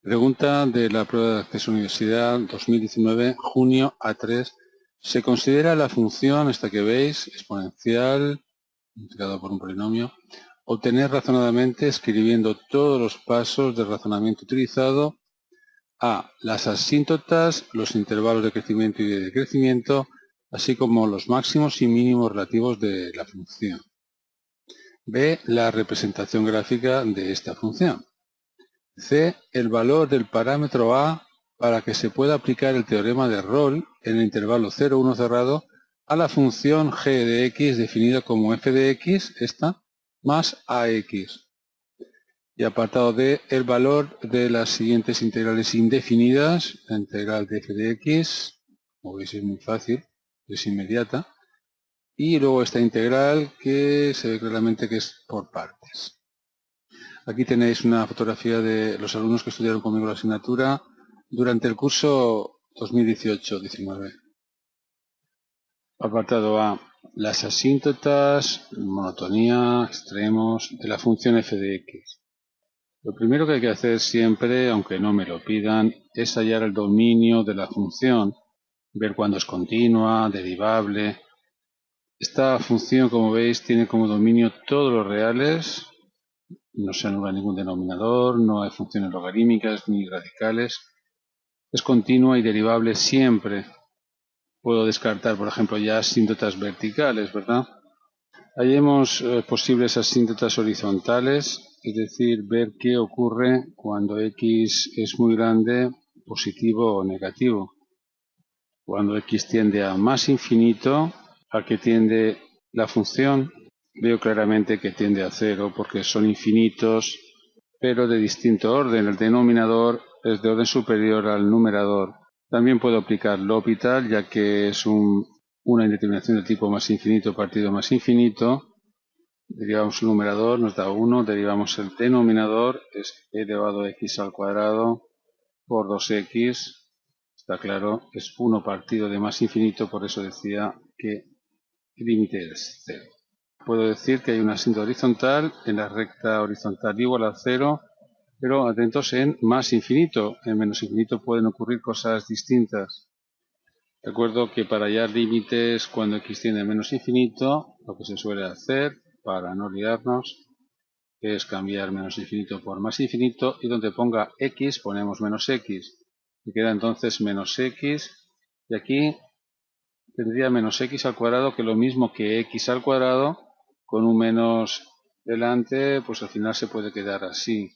Pregunta de la prueba de acceso a la universidad 2019, junio A3. Se considera la función, esta que veis, exponencial, multiplicado por un polinomio, obtener razonadamente escribiendo todos los pasos de razonamiento utilizado a las asíntotas, los intervalos de crecimiento y de decrecimiento, así como los máximos y mínimos relativos de la función. B, la representación gráfica de esta función. C, el valor del parámetro A para que se pueda aplicar el teorema de Rolle en el intervalo 0, 1 cerrado a la función g de x definida como f de x, esta, más ax. Y apartado D, el valor de las siguientes integrales indefinidas, la integral de f de x, como veis es muy fácil, es inmediata, y luego esta integral que se ve claramente que es por partes. Aquí tenéis una fotografía de los alumnos que estudiaron conmigo la asignatura durante el curso 2018-19. Apartado A. Las asíntotas, monotonía, extremos de la función f de x. Lo primero que hay que hacer siempre, aunque no me lo pidan, es hallar el dominio de la función, ver cuándo es continua, derivable. Esta función, como veis, tiene como dominio todos los reales. No se anula ningún denominador, no hay funciones logarítmicas ni radicales. Es continua y derivable siempre. Puedo descartar, por ejemplo, ya asíntotas verticales, ¿verdad? Hallemos posibles asíntotas horizontales, es decir, ver qué ocurre cuando x es muy grande, positivo o negativo. Cuando x tiende a más infinito, ¿a qué tiende la función? Veo claramente que tiende a 0 porque son infinitos, pero de distinto orden. El denominador es de orden superior al numerador. También puedo aplicar L'Hopital, ya que es una indeterminación de tipo más infinito partido más infinito. Derivamos el numerador, nos da 1, derivamos el denominador, es e elevado a x al cuadrado por 2x. Está claro, es 1 partido de más infinito, por eso decía que el límite es 0. Puedo decir que hay una asíntota horizontal en la recta horizontal igual a 0, pero atentos en más infinito. En menos infinito pueden ocurrir cosas distintas. Recuerdo que para hallar límites cuando x tiende a menos infinito, lo que se suele hacer, para no liarnos, es cambiar menos infinito por más infinito, y donde ponga x ponemos menos x. Y queda entonces menos x, y aquí tendría menos x al cuadrado, que lo mismo que x al cuadrado, con un menos delante, pues al final se puede quedar así.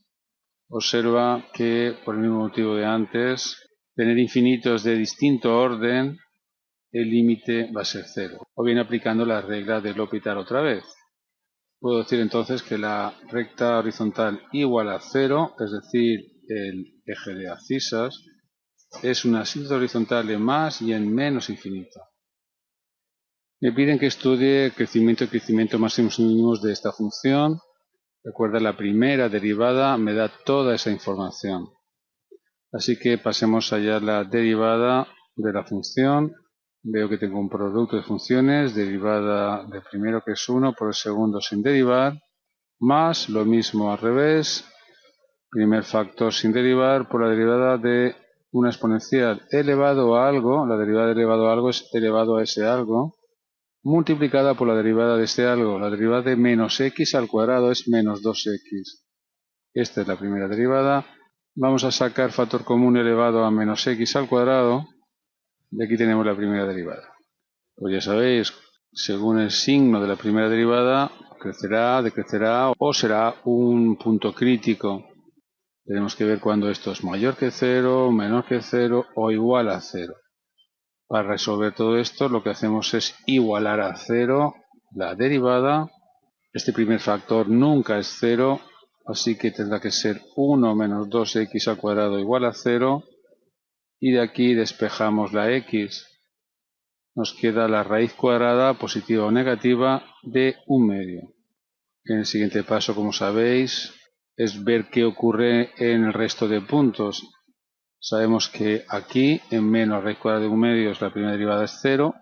Observa que, por el mismo motivo de antes, tener infinitos de distinto orden, el límite va a ser 0. O bien aplicando la regla de L'Hopital otra vez. Puedo decir entonces que la recta horizontal igual a 0, es decir, el eje de abscisas, es una asíntota horizontal en más y en menos infinito. Me piden que estudie crecimiento y crecimiento máximos y mínimos de esta función. Recuerda, la primera derivada me da toda esa información. Así que pasemos allá a la derivada de la función. Veo que tengo un producto de funciones, derivada del primero que es 1 por el segundo sin derivar, más lo mismo al revés, primer factor sin derivar por la derivada de una exponencial elevado a algo, la derivada de elevado a algo es elevado a ese algo, multiplicada por la derivada de este algo. La derivada de menos x al cuadrado es menos 2x. Esta es la primera derivada. Vamos a sacar factor común elevado a menos x al cuadrado. Y aquí tenemos la primera derivada. Pues ya sabéis, según el signo de la primera derivada, crecerá, decrecerá o será un punto crítico. Tenemos que ver cuando esto es mayor que 0, menor que 0 o igual a 0. Para resolver todo esto, lo que hacemos es igualar a 0 la derivada. Este primer factor nunca es 0, así que tendrá que ser 1 menos 2x al cuadrado igual a 0. Y de aquí despejamos la x. Nos queda la raíz cuadrada, positiva o negativa, de 1/2. En el siguiente paso, como sabéis, es ver qué ocurre en el resto de puntos. Sabemos que aquí, en menos raíz cuadrada de 1/2, la primera derivada es 0,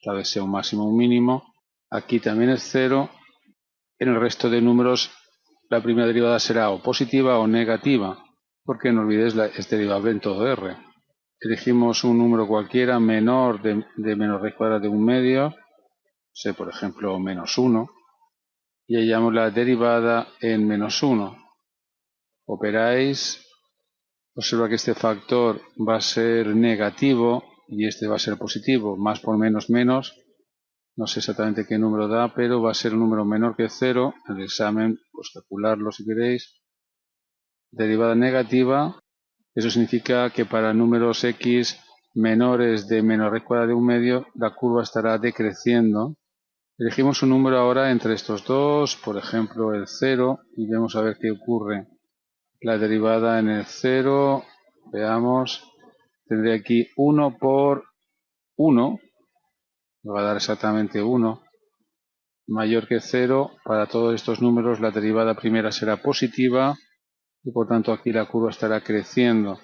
tal vez sea un máximo o un mínimo. Aquí también es 0. En el resto de números, la primera derivada será o positiva o negativa. porque no olvidéis es derivable en todo R. Elegimos un número cualquiera menor de menos raíz cuadrada de 1/2, sé por ejemplo menos 1, y hallamos la derivada en menos 1. Operáis, observa que este factor va a ser negativo y este va a ser positivo, más por menos menos, no sé exactamente qué número da, pero va a ser un número menor que 0, en el examen, pues calcularlo si queréis. Derivada negativa, eso significa que para números x menores de menos raíz cuadrada de 1/2, la curva estará decreciendo. Elegimos un número ahora entre estos dos, por ejemplo el 0, y vamos a ver qué ocurre. La derivada en el 0, veamos, tendré aquí 1 por 1, me va a dar exactamente 1, mayor que 0. Para todos estos números la derivada primera será positiva y por tanto aquí la curva estará creciendo.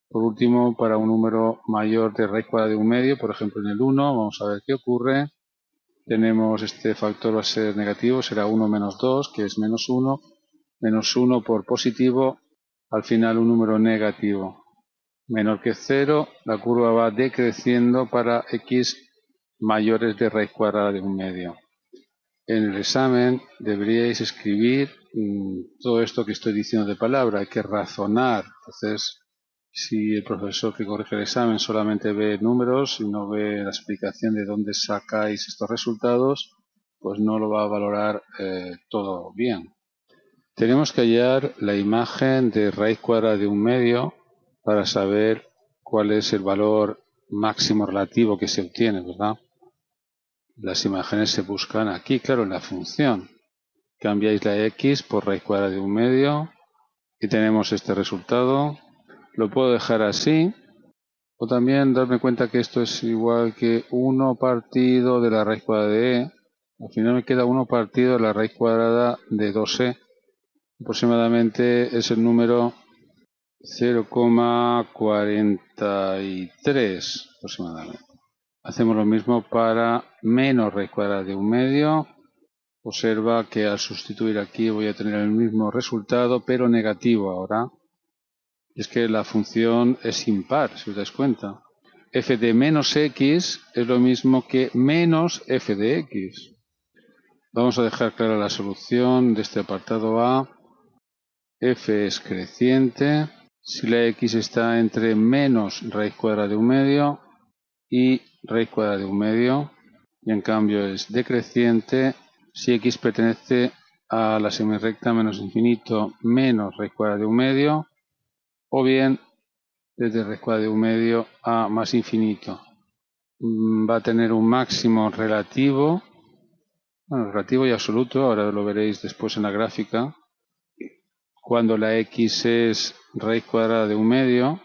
Por último, para un número mayor de raíz cuadrada de 1/2, por ejemplo en el 1, vamos a ver qué ocurre. Tenemos este factor va a ser negativo, será 1 menos 2, que es menos 1, menos 1 por positivo, al final un número negativo. Menor que 0, la curva va decreciendo para x mayores de raíz cuadrada de 1/2. En el examen deberíais escribir todo esto que estoy diciendo de palabra, hay que razonar. Entonces, si el profesor que corrige el examen solamente ve números y no ve la explicación de dónde sacáis estos resultados, pues no lo va a valorar todo bien. Tenemos que hallar la imagen de raíz cuadrada de 1/2 para saber cuál es el valor máximo relativo que se obtiene, ¿verdad? Las imágenes se buscan aquí, claro, en la función. Cambiáis la x por raíz cuadrada de 1/2 y tenemos este resultado. Lo puedo dejar así, o también darme cuenta que esto es igual que 1 partido de la raíz cuadrada de e. Al final me queda 1 partido de la raíz cuadrada de 2e. Aproximadamente es el número 0,43 aproximadamente. Hacemos lo mismo para menos raíz cuadrada de 1/2. Observa que al sustituir aquí voy a tener el mismo resultado, pero negativo ahora. Es que la función es impar, si os dais cuenta. F de menos x es lo mismo que menos f de x. Vamos a dejar clara la solución de este apartado A. F es creciente si la x está entre menos raíz cuadrada de 1/2 y raíz cuadrada de 1/2, y en cambio es decreciente si x pertenece a la semirrecta menos infinito menos raíz cuadrada de 1/2, o bien desde raíz cuadrada de 1/2 a más infinito. Va a tener un máximo relativo, bueno, relativo y absoluto, ahora lo veréis después en la gráfica, cuando la x es raíz cuadrada de 1/2,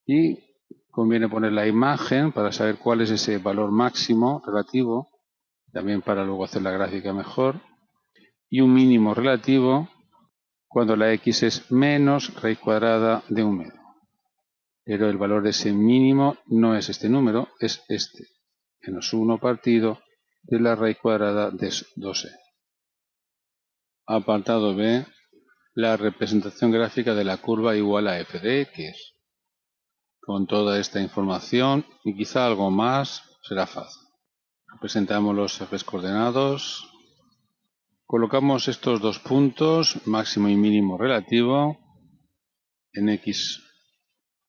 y conviene poner la imagen para saber cuál es ese valor máximo relativo, también para luego hacer la gráfica mejor, y un mínimo relativo cuando la x es menos raíz cuadrada de 1/2. Pero el valor de ese mínimo no es este número, es este, menos 1 partido de la raíz cuadrada de 2e. Apartado B, la representación gráfica de la curva igual a f de x. Con toda esta información y quizá algo más será fácil. Representamos los ejes coordenados. Colocamos estos dos puntos, máximo y mínimo relativo, en x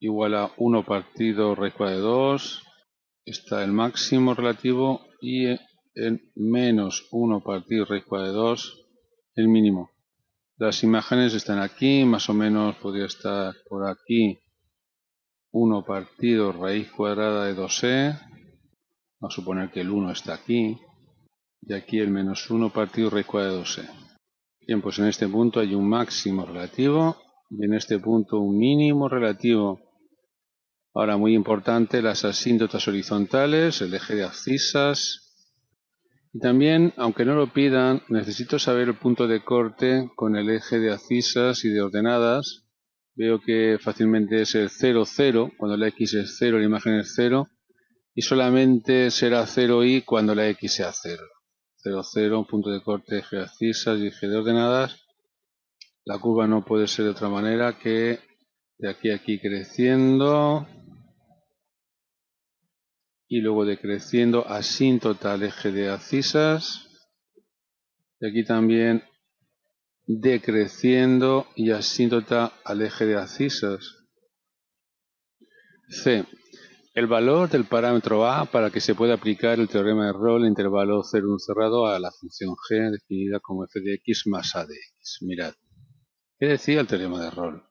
igual a 1 partido raíz cuadrada de 2, está el máximo relativo, y en menos 1 partido raíz cuadrada de 2, el mínimo. Las imágenes están aquí, más o menos podría estar por aquí 1 partido raíz cuadrada de 2e, vamos a suponer que el 1 está aquí, y aquí el menos 1 partido raíz cuadrada de 2e. Bien, pues en este punto hay un máximo relativo y en este punto un mínimo relativo. Ahora, muy importante, las asíntotas horizontales, el eje de abscisas. Y también, aunque no lo pidan, necesito saber el punto de corte con el eje de abscisas y de ordenadas. Veo que fácilmente es el 0, 0, cuando la x es 0, la imagen es 0, y solamente será 0i cuando la x sea 0. 0, 0, un punto de corte, eje de abscisas y eje de ordenadas. La curva no puede ser de otra manera que de aquí a aquí creciendo, y luego decreciendo asíntota al eje de abscisas, y aquí también decreciendo y asíntota al eje de abscisas. C. El valor del parámetro A para que se pueda aplicar el teorema de Rolle en intervalo 0, 1 cerrado a la función g definida como f de x más a de x. Mirad, ¿qué decía el teorema de Rolle?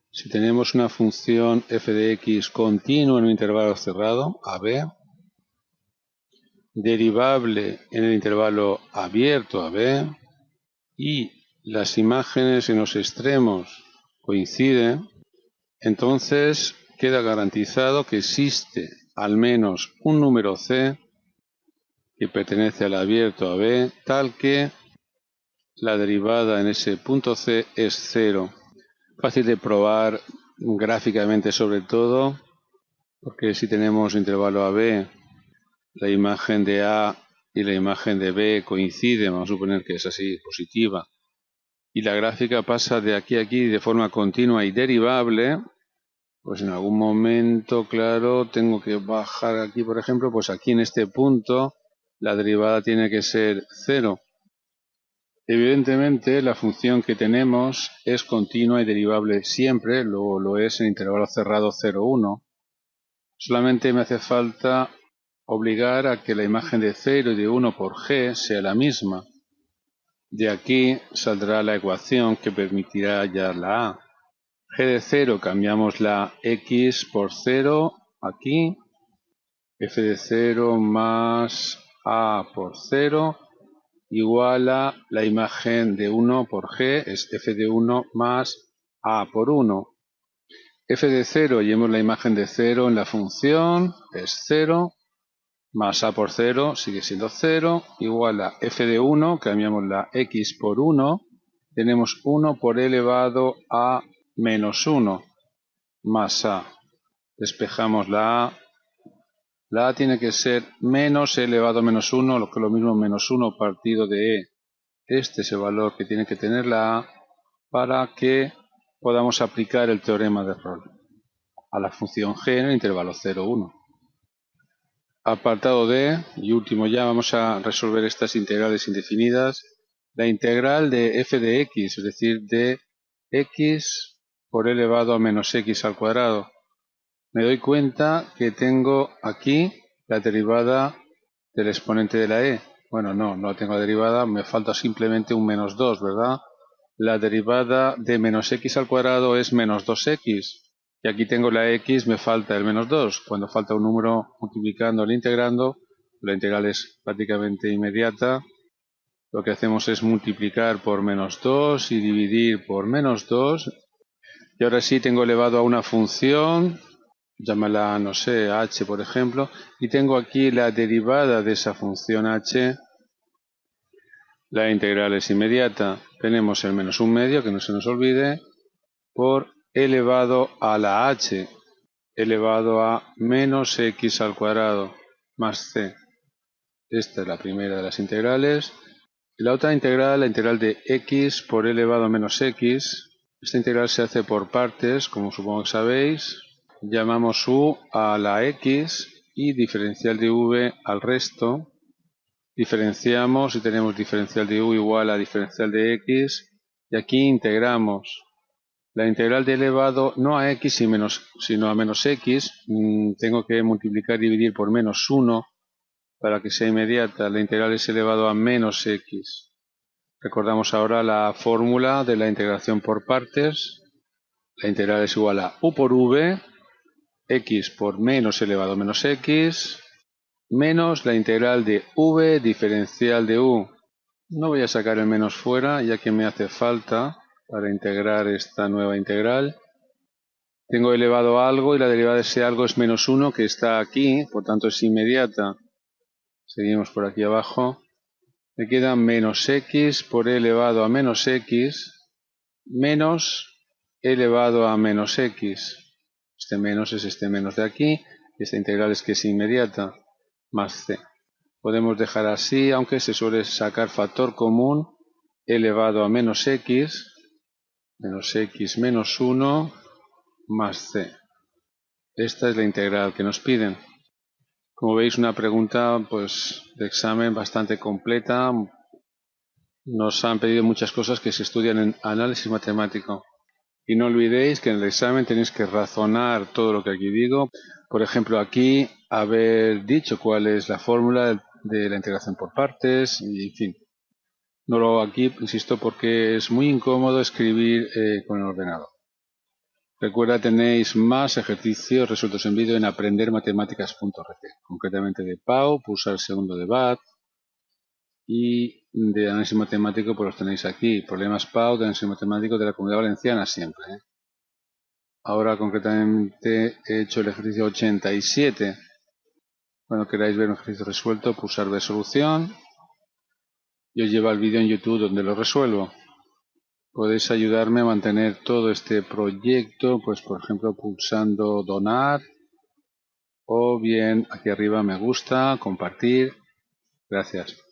Si tenemos una función f de x continua en un intervalo cerrado, AB, derivable en el intervalo abierto AB, y las imágenes en los extremos coinciden, entonces queda garantizado que existe al menos un número C que pertenece al abierto AB, tal que la derivada en ese punto C es cero. Fácil de probar gráficamente sobre todo, porque si tenemos intervalo AB, la imagen de A y la imagen de B coinciden, vamos a suponer que es así, positiva, y la gráfica pasa de aquí a aquí de forma continua y derivable, pues en algún momento, claro, tengo que bajar aquí, por ejemplo, pues aquí en este punto la derivada tiene que ser cero. Evidentemente, la función que tenemos es continua y derivable siempre, luego lo es en intervalo cerrado 0, 1. Solamente me hace falta obligar a que la imagen de 0 y de 1 por g sea la misma. De aquí saldrá la ecuación que permitirá hallar la a. G de 0 cambiamos la x por 0 aquí, f de 0 más a por 0 igual a la imagen de 1 por g, es f de 1 más a por 1. F de 0, llevamos la imagen de 0 en la función, es 0, más a por 0 sigue siendo 0, igual a f de 1, cambiamos la x por 1, tenemos 1 por elevado a menos 1, más a. Despejamos la a. La a tiene que ser menos e elevado a menos 1, lo que es lo mismo menos 1 partido de e. Este es el valor que tiene que tener la a para que podamos aplicar el teorema de Rolle a la función g en el intervalo 0, 1. Apartado D, y último ya, vamos a resolver estas integrales indefinidas. La integral de f de x, es decir, de x por elevado a menos x al cuadrado. Me doy cuenta que tengo aquí la derivada del exponente de la e. Bueno, no tengo derivada, me falta simplemente un menos 2, ¿verdad? La derivada de menos x al cuadrado es menos 2x. Y aquí tengo la x, me falta el menos 2. Cuando falta un número multiplicando o integrando, la integral es prácticamente inmediata. Lo que hacemos es multiplicar por menos 2 y dividir por menos 2. Y ahora sí tengo elevado a una función, llámala, no sé, h por ejemplo, y tengo aquí la derivada de esa función h. La integral es inmediata. Tenemos el menos un medio, que no se nos olvide, por elevado a la h, elevado a menos x al cuadrado, más c. Esta es la primera de las integrales. Y la otra integral, la integral de x por elevado a menos x. Esta integral se hace por partes, como supongo que sabéis. Llamamos u a la x y diferencial de v al resto. Diferenciamos y tenemos diferencial de u igual a diferencial de x. Y aquí integramos. La integral de elevado no a x sino a menos x, tengo que multiplicar y dividir por menos 1 para que sea inmediata. La integral es elevado a menos x. Recordamos ahora la fórmula de la integración por partes. La integral es igual a u por v, x por menos elevado a menos x, menos la integral de v diferencial de u. No voy a sacar el menos fuera, ya que me hace falta para integrar esta nueva integral. Tengo elevado a algo y la derivada de ese algo es menos 1, que está aquí, por tanto es inmediata. Seguimos por aquí abajo. Me queda menos x por elevado a menos x menos elevado a menos x. Este menos es este menos de aquí. Esta integral es que es inmediata, más c. Podemos dejar así, aunque se suele sacar factor común elevado a menos x menos 1 más c. Esta es la integral que nos piden. Como veis, una pregunta pues de examen bastante completa. Nos han pedido muchas cosas que se estudian en análisis matemático. Y no olvidéis que en el examen tenéis que razonar todo lo que aquí digo. Por ejemplo, aquí haber dicho cuál es la fórmula de la integración por partes y en fin. No lo hago aquí, insisto, porque es muy incómodo escribir con el ordenador. Recuerda, tenéis más ejercicios resueltos en vídeo en aprendermatematics.org, concretamente de Pau, pulsar el segundo de BAT, y de análisis matemático pues los tenéis aquí. Problemas Pau de análisis matemático de la Comunidad Valenciana siempre. Ahora concretamente he hecho el ejercicio 87. Cuando queráis ver un ejercicio resuelto, pulsar ver solución y os lleva al vídeo en YouTube donde lo resuelvo. Podéis ayudarme a mantener todo este proyecto, pues por ejemplo pulsando donar o bien aquí arriba me gusta, compartir. Gracias.